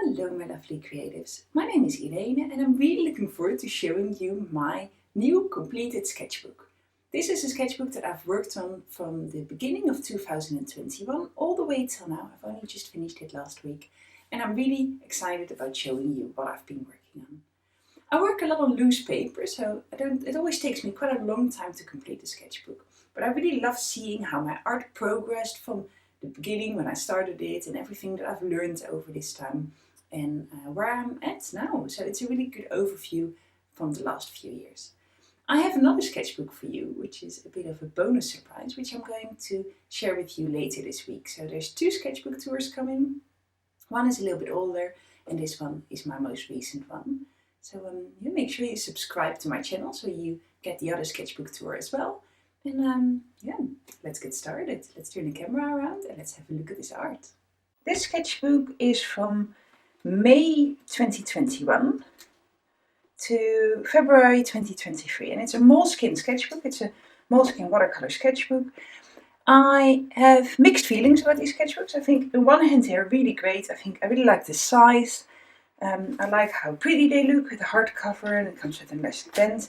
Hello my lovely creatives, my name is Irene and I'm really looking forward to showing you my new completed sketchbook. This is a sketchbook that I've worked on from the beginning of 2021 all the way till now. I've only just finished it last week and I'm really excited about showing you what I've been working on. I work a lot on loose paper, so it always takes me quite a long time to complete the sketchbook. But I really love seeing how my art progressed from the beginning when I started it and everything that I've learned over this time and where I'm at now. So it's a really good overview from the last few years. I have another sketchbook for you, which is a bit of a bonus surprise, which I'm going to share with you later this week. So there's 2 sketchbook tours coming. One is a little bit older and this one is my most recent one. So make sure you subscribe to my channel so you get the other sketchbook tour as well. And let's get started. Let's turn the camera around and let's have a look at this art. This sketchbook is from May 2021 to February 2023 and it's a Moleskine sketchbook. It's a Moleskine Watercolour Sketchbook. I have mixed feelings about these sketchbooks. I think on one hand they're really great. I really like the size. I like how pretty they look with the hardcover and it comes with a nice bend.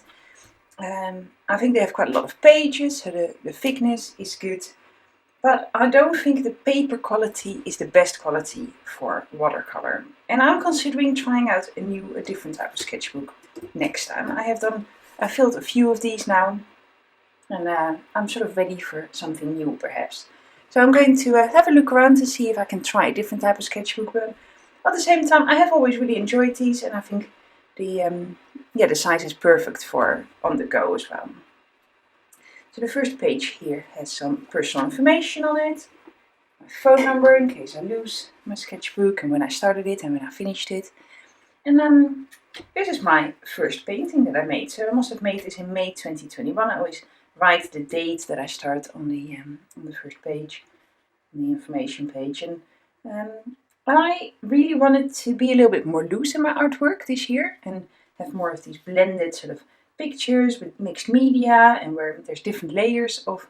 I think they have quite a lot of pages, so the thickness is good. But I don't think the paper quality is the best quality for watercolor. And I'm considering trying out a different type of sketchbook next time. I filled a few of these now and I'm sort of ready for something new perhaps. So I'm going to have a look around to see if I can try a different type of sketchbook. But at the same time, I have always really enjoyed these and I think the size is perfect for on the go as well. So the first page here has some personal information on it. My phone number in case I lose my sketchbook and when I started it and when I finished it. And this is my first painting that I made. So I must have made this in May 2021. I always write the date that I start on the first page, on the information page. And I really wanted to be a little bit more loose in my artwork this year and have more of these blended sort of pictures with mixed media and where there's different layers of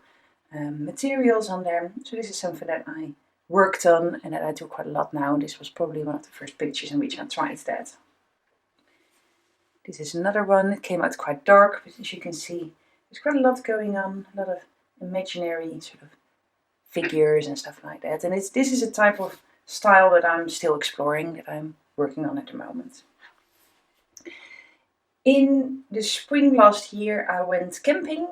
materials on there. So this is something that I worked on and that I do quite a lot now. This was probably one of the first pictures in which I tried that. This is another one. It came out quite dark, but as you can see, there's quite a lot going on, a lot of imaginary sort of figures and stuff like that. And this is a type of style that I'm still exploring, that I'm working on at the moment. In the spring last year I went camping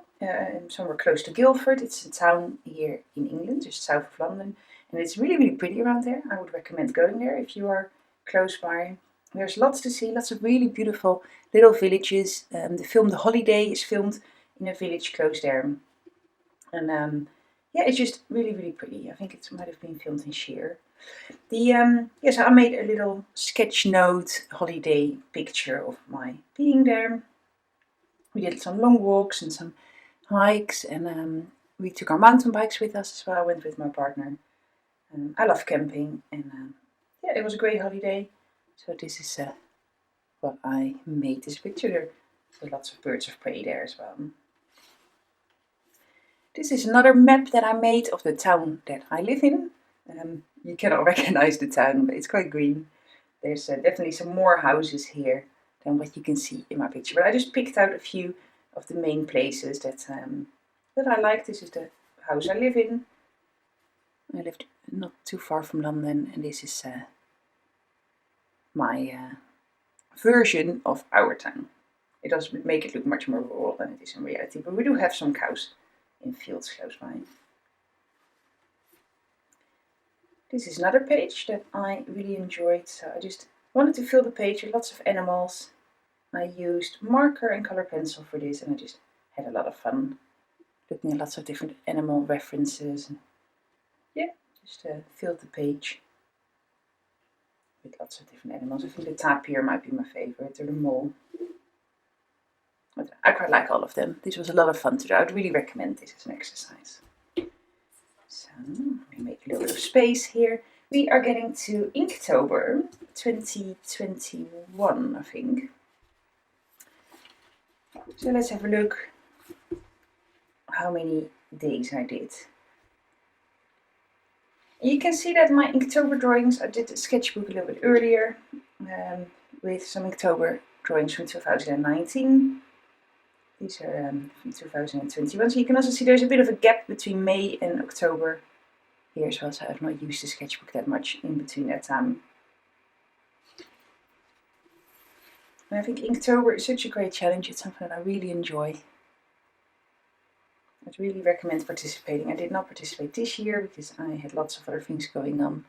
somewhere close to Guildford. It's a town here in England, just south of London, and it's really, really pretty around there. I would recommend going there if you are close by. There's lots to see, lots of really beautiful little villages. The film The Holiday is filmed in a village close there. And it's just really, really pretty. I think it might have been filmed in Sheer. So I made a little sketch note holiday picture of my being there. We did some long walks and some hikes and we took our mountain bikes with us as well. I went with my partner. I love camping and it was a great holiday. So this is what I made this picture. There are lots of birds of prey there as well. This is another map that I made of the town that I live in. You cannot recognize the town, but it's quite green. There's definitely some more houses here than what you can see in my picture. But I just picked out a few of the main places that I like. This is the house I live in. I lived not too far from London, and this is my version of our town. It does make it look much more rural than it is in reality, but we do have some cows in fields close by. This is another page that I really enjoyed, so I just wanted to fill the page with lots of animals. I used marker and color pencil for this and I just had a lot of fun looking at lots of different animal references. And just filled the page with lots of different animals. I think the tapir might be my favorite, or the mole. But I quite like all of them. This was a lot of fun to do. I would really recommend this as an exercise. So let me make a little bit of space here. We are getting to Inktober 2021, I think. So let's have a look how many days I did. You can see that my Inktober drawings, I did the sketchbook a little bit earlier with some Inktober drawings from 2019. These are from 2021. So you can also see there's a bit of a gap between May and October here as well. So I've not used the sketchbook that much in between that time. And I think Inktober is such a great challenge. It's something that I really enjoy. I'd really recommend participating. I did not participate this year because I had lots of other things going on.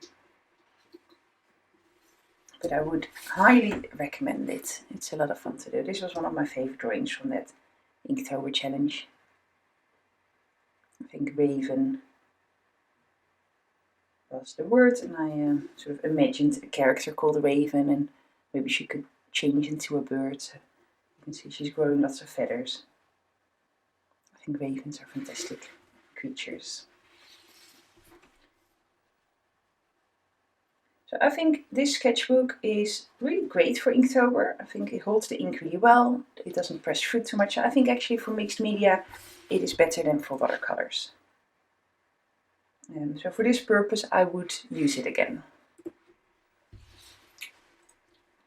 But I would highly recommend it. It's a lot of fun to do. This was one of my favorite drawings from that Inktober challenge. I think Raven was the word, and I sort of imagined a character called Raven, and maybe she could change into a bird. So you can see she's growing lots of feathers. I think ravens are fantastic creatures. So I think this sketchbook is really great for Inktober. I think it holds the ink really well. It doesn't press through too much. I think actually for mixed media it is better than for watercolors. So for this purpose I would use it again.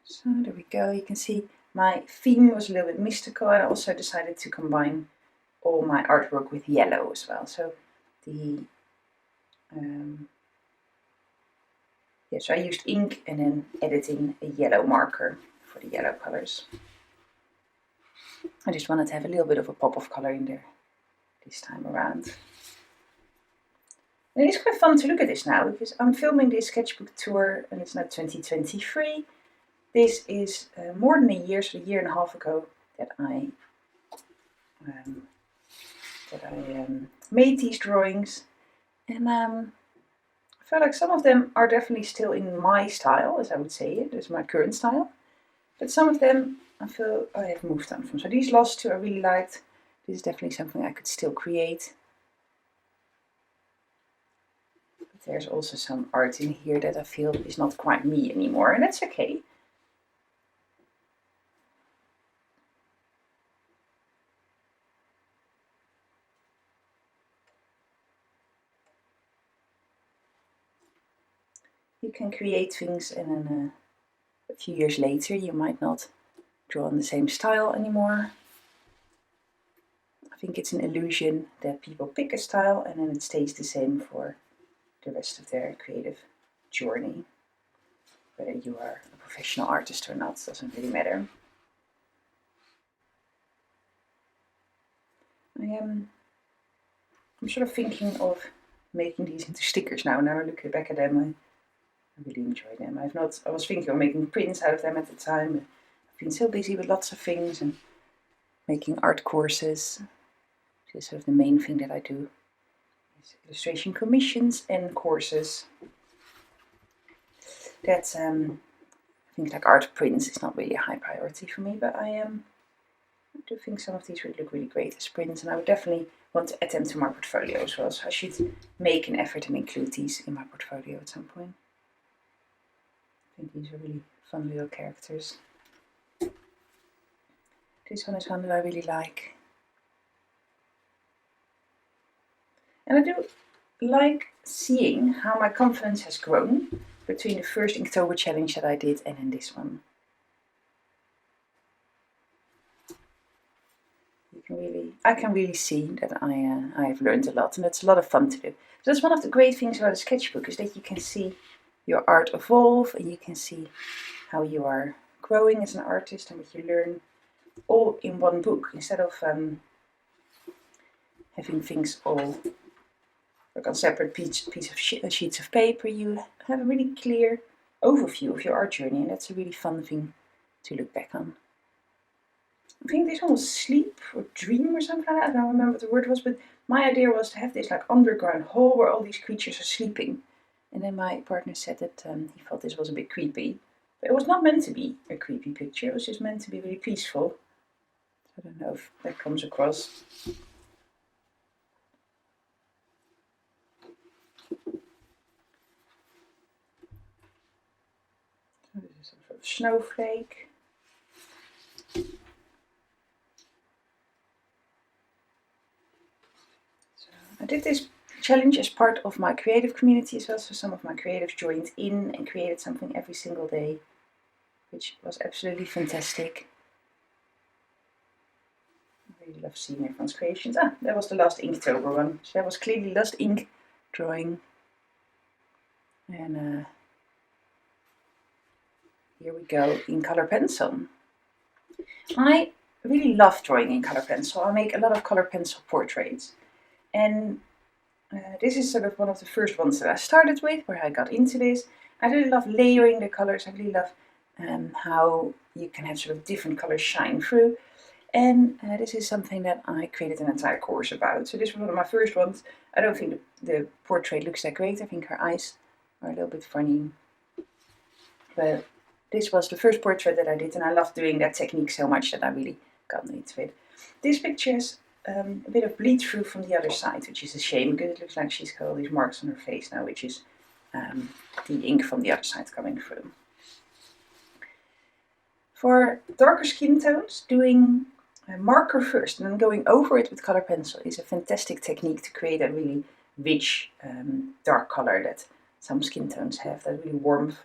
So there we go. You can see my theme was a little bit mystical, and I also decided to combine all my artwork with yellow as well. So the so I used ink and then added in a yellow marker for the yellow colors. I just wanted to have a little bit of a pop of color in there this time around. And it is quite fun to look at this now because I'm filming this sketchbook tour and it's now 2023. This is more than a year, so a year and a half ago that I made these drawings, and I feel like some of them are definitely still in my style, as I would say it, is my current style, but some of them I feel I have moved on from. So these last two I really liked. This is definitely something I could still create. But there's also some art in here that I feel is not quite me anymore, and that's okay. You can create things and then a few years later you might not draw in the same style anymore. I think it's an illusion that people pick a style and then it stays the same for the rest of their creative journey. Whether you are a professional artist or not doesn't really matter. I'm sort of thinking of making these into stickers now. Now I look back at them, I really enjoy them. I was thinking of making prints out of them at the time, but I've been so busy with lots of things and making art courses. This is sort of the main thing that I do. Is illustration commissions and courses. That's I think like art prints is not really a high priority for me, but I do think some of these would look really great as prints, and I would definitely want to add them to my portfolio as well. So I should make an effort and include these in my portfolio at some point. I think these are really fun little characters. This one is one that I really like. And I do like seeing how my confidence has grown between the first Inktober challenge that I did and then this one. I can really see that I have learned a lot, and it's a lot of fun to do. So that's one of the great things about a sketchbook, is that you can see your art evolve and you can see how you are growing as an artist and what you learn all in one book, instead of having things all like on separate sheets of paper. You have a really clear overview of your art journey, and that's a really fun thing to look back on. I think this one was sleep or dream or something like that. I don't remember what the word was, but my idea was to have this like underground hole where all these creatures are sleeping. And then my partner said that he thought this was a bit creepy. But it was not meant to be a creepy picture, it was just meant to be really peaceful. I don't know if that comes across. So this is some sort of snowflake. I did this challenge as part of my creative community as well. So some of my creatives joined in and created something every single day, which was absolutely fantastic. I really love seeing everyone's creations. Ah, that was the last Inktober one. So that was clearly last ink drawing. And here we go in color pencil. I really love drawing in color pencil. I make a lot of color pencil portraits. And this is sort of one of the first ones that I started with, where I got into this. I really love layering the colors. I really love how you can have sort of different colors shine through. And this is something that I created an entire course about. So this was one of my first ones. I don't think the portrait looks that great. I think her eyes are a little bit funny. But this was the first portrait that I did, and I loved doing that technique so much that I really got into it. This picture has a bit of bleed through from the other side, which is a shame because it looks like she's got all these marks on her face now, which is the ink from the other side coming through. For darker skin tones, doing a marker first and then going over it with color pencil is a fantastic technique to create a really rich dark color that some skin tones have, that really warm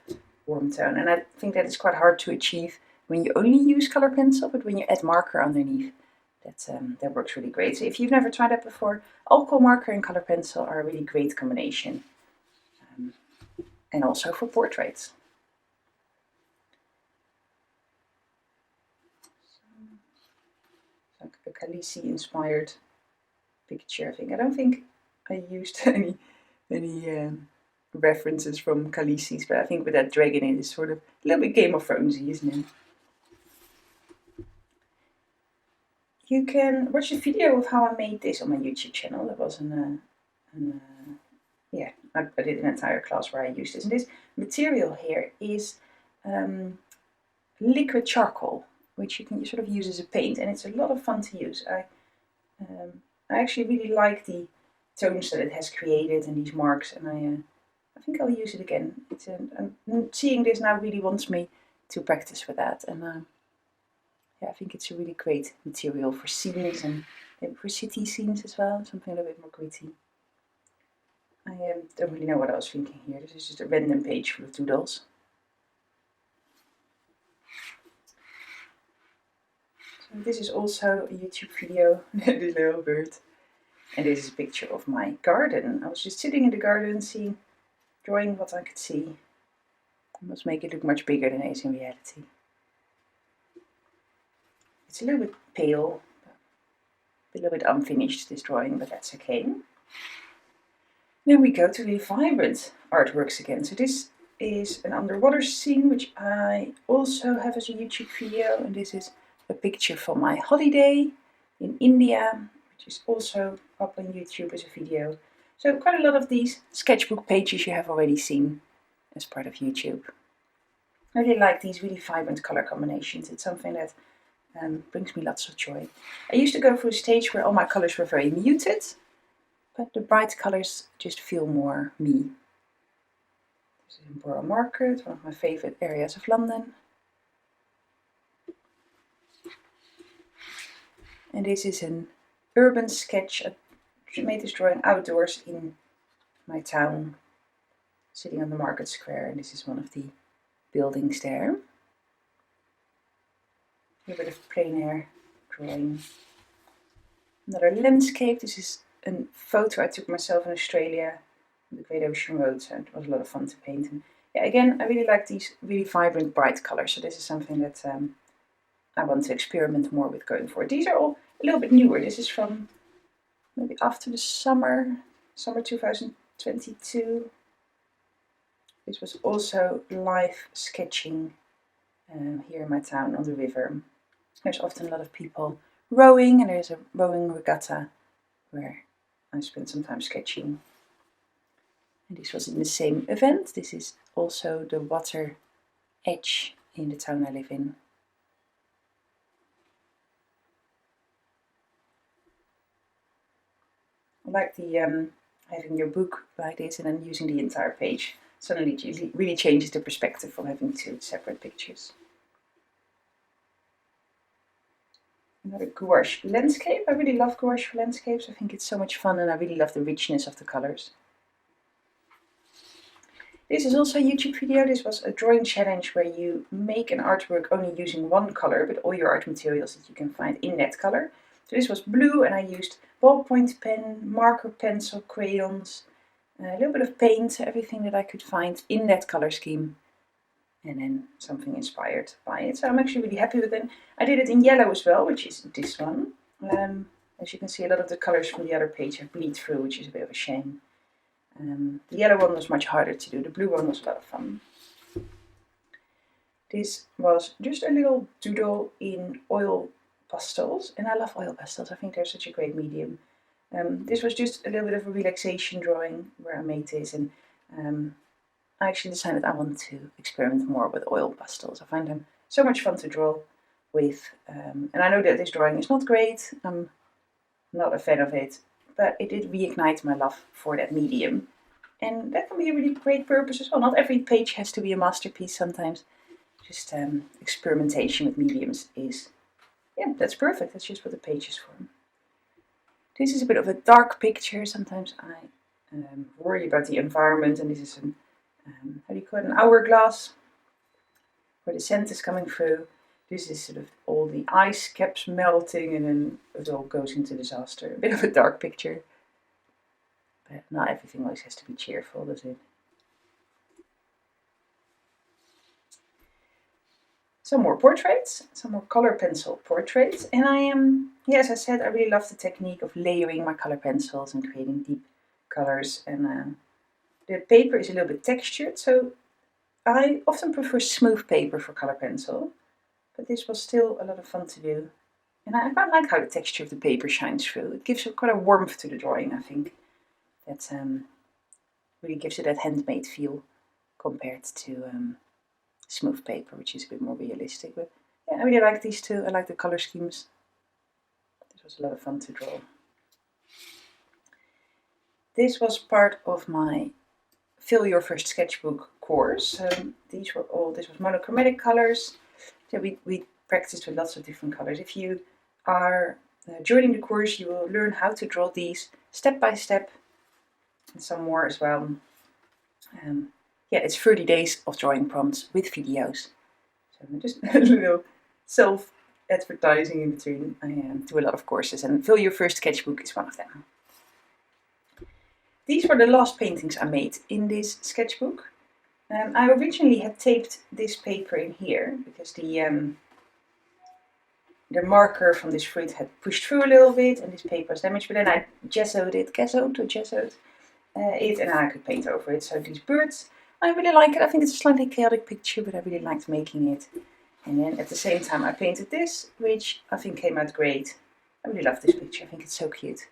tone. And I think that is quite hard to achieve when you only use color pencil, but when you add marker underneath, that works really great. So if you've never tried that before, alcohol marker and color pencil are a really great combination. And also for portraits. Like a Khaleesi inspired picture, I think. I don't think I used any references from Khaleesi's, but I think with that dragon it is sort of a little bit Game of Thronesy, isn't it? You can watch a video of how I made this on my YouTube channel. That was yeah, I did an entire class where I used this. And this material here is liquid charcoal, which you can sort of use as a paint, and it's a lot of fun to use. I actually really like the tones that it has created and these marks, and I think I'll use it again. And seeing this now really wants me to practice with that, and yeah, I think it's a really great material for scenes and maybe for city scenes as well, something a little bit more gritty. I don't really know what I was thinking here. This is just a random page full of doodles. So this is also a YouTube video, this little bird. And this is a picture of my garden. I was just sitting in the garden, drawing what I could see. I must make it look much bigger than it is in reality. It's a little bit pale, a little bit unfinished, this drawing, but that's okay. Then we go to the vibrant artworks again. So this is an underwater scene, which I also have as a YouTube video, and this is a picture from my holiday in India, which is also up on YouTube as a video. So quite a lot of these sketchbook pages you have already seen as part of YouTube. I really like these really vibrant color combinations. It's something that brings me lots of joy. I used to go through a stage where all my colors were very muted, but the bright colors just feel more me. This is in Borough Market, one of my favorite areas of London. And this is an urban sketch. I made this drawing outdoors in my town, sitting on the market square, and this is one of the buildings there. A bit of plein air drawing. Another landscape. This is a photo I took myself in Australia on the Great Ocean Road, so it was a lot of fun to paint. And yeah, again, I really like these really vibrant, bright colors, so this is something that I want to experiment more with going forward. These are all a little bit newer. This is from maybe after the summer 2022. This was also live sketching here in my town on the river. There's often a lot of people rowing, and there's a rowing regatta where I spent some time sketching. And this was in the same event. This is also the water edge in the town I live in. I like the having your book like this and then using the entire page. Suddenly it really changes the perspective from having two separate pictures. Another gouache landscape. I really love gouache for landscapes. I think it's so much fun and I really love the richness of the colors. This is also a YouTube video. This was a drawing challenge where you make an artwork only using one color, but all your art materials that you can find in that color. So this was blue and I used ballpoint pen, marker pencil, crayons, a little bit of paint, everything that I could find in that color scheme. And then something inspired by it. So I'm actually really happy with it. I did it in yellow as well, which is this one. As you can see, a lot of the colors from the other page have bleed through, which is a bit of a shame. The yellow one was much harder to do. The blue one was a lot of fun. This was just a little doodle in oil pastels, and I love oil pastels. I think they're such a great medium. This was just a little bit of a relaxation drawing where I made this, and I actually decided I want to experiment more with oil pastels. I find them so much fun to draw with, and I know that this drawing is not great. I'm not a fan of it, but it did reignite my love for that medium. And that can be a really great purpose as well. Not every page has to be a masterpiece. Sometimes just experimentation with mediums is, yeah, that's perfect. That's just what the page is for. This is a bit of a dark picture. Sometimes I worry about the environment, and this is an, how do you call it, an hourglass where the scent is coming through. This is sort of all the ice caps melting and then it all goes into disaster. A bit of a dark picture. But not everything always has to be cheerful, does it? Some more portraits, some more color pencil portraits. And I am, yeah, as I said, I really love the technique of layering my color pencils and creating deep colors. And the paper is a little bit textured, so I often prefer smooth paper for color pencil. But this was still a lot of fun to do. And I quite like how the texture of the paper shines through. It gives quite a warmth to the drawing, I think. That really gives it that handmade feel compared to smooth paper, which is a bit more realistic. But yeah, I really like these two. I like the color schemes. This was a lot of fun to draw. This was part of my Fill Your First Sketchbook course. This was monochromatic colors. So we practiced with lots of different colors. If you are joining the course, you will learn how to draw these step by step, and some more as well. Yeah, it's 30 days of drawing prompts with videos. So just a little self-advertising in between. I do a lot of courses, and Fill Your First Sketchbook is one of them. These were the last paintings I made in this sketchbook. I originally had taped this paper in here because the marker from this fruit had pushed through a little bit and this paper was damaged, but then I gessoed it and I could paint over it. So these birds, I really like it. I think it's a slightly chaotic picture, but I really liked making it. And then at the same time I painted this, which I think came out great. I really love this picture. I think it's so cute.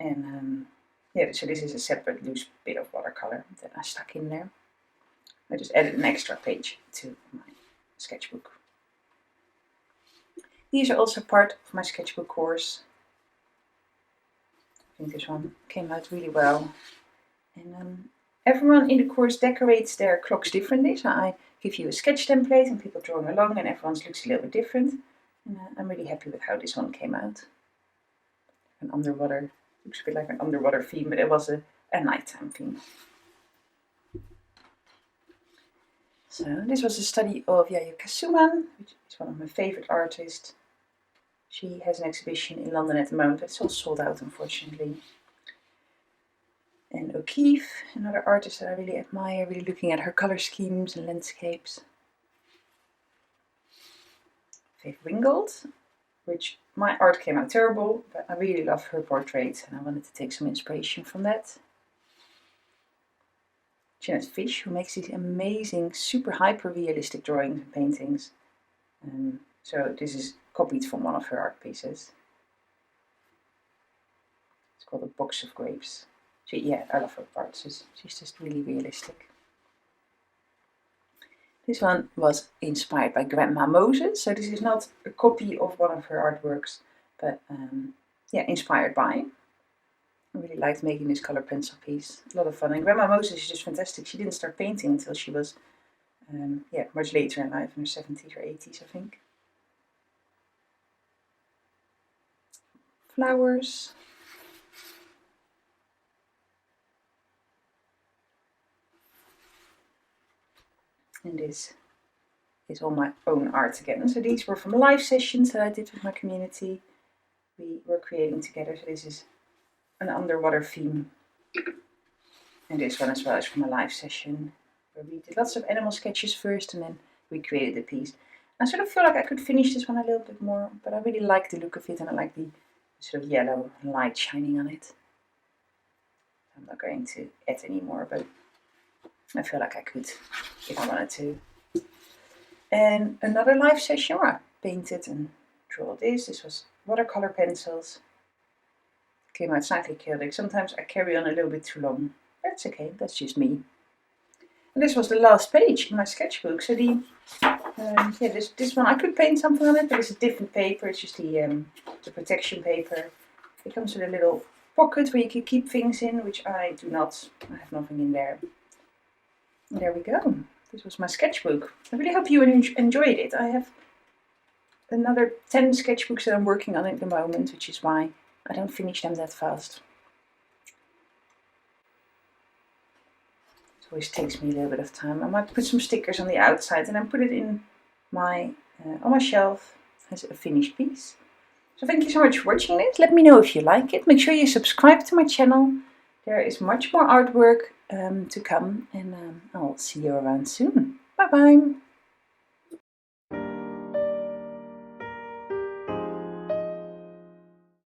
And yeah, so this is a separate loose bit of watercolor that I stuck in there. I just added an extra page to my sketchbook. These are also part of my sketchbook course. I think this one came out really well. And everyone in the course decorates their clocks differently. So I give you a sketch template and people drawing along, and everyone's looks a little bit different. And I'm really happy with how this one came out. An underwater, looks a bit like an underwater theme, but it was a nighttime theme. So this was a study of Yayoi Kusama, which is one of my favorite artists. She has an exhibition in London at the moment, but it's all sold out, unfortunately. And O'Keeffe, another artist that I really admire, really looking at her color schemes and landscapes. Faith Ringgold, which my art came out terrible, but I really love her portraits and I wanted to take some inspiration from that. Janet Fish, who makes these amazing, super hyper-realistic drawings and paintings. So this is copied from one of her art pieces. It's called A Box of Grapes. Yeah, I love her art. She's just really realistic. This one was inspired by Grandma Moses. So this is not a copy of one of her artworks, but yeah, inspired by. I really liked making this color pencil piece. A lot of fun. And Grandma Moses is just fantastic. She didn't start painting until she was yeah, much later in life, in her 70s or 80s, I think. flowers. And this is all my own art again. So these were from live sessions that I did with my community. We were creating together. So this is an underwater theme. And this one as well is from a live session where we did lots of animal sketches first and then we created the piece. I sort of feel like I could finish this one a little bit more, but I really like the look of it and I like the sort of yellow light shining on it. I'm not going to add any more, but I feel like I could if I wanted to. And another live session where I painted and drew this. This was watercolor pencils. It came out slightly chaotic. Sometimes I carry on a little bit too long. That's okay, that's just me. And this was the last page in my sketchbook. So this one I could paint something on it, but it's a different paper. It's just the protection paper. It comes with a little pocket where you can keep things in, which I do not. I have nothing in there. And there we go. This was my sketchbook. I really hope you enjoyed it. I have another 10 sketchbooks that I'm working on at the moment, which is why I don't finish them that fast. It always takes me a little bit of time. I might put some stickers on the outside and then put it in my on my shelf as a finished piece. So thank you so much for watching this. Let me know if you like it. Make sure you subscribe to my channel. There is much more artwork to come, and I'll see you around soon. Bye bye!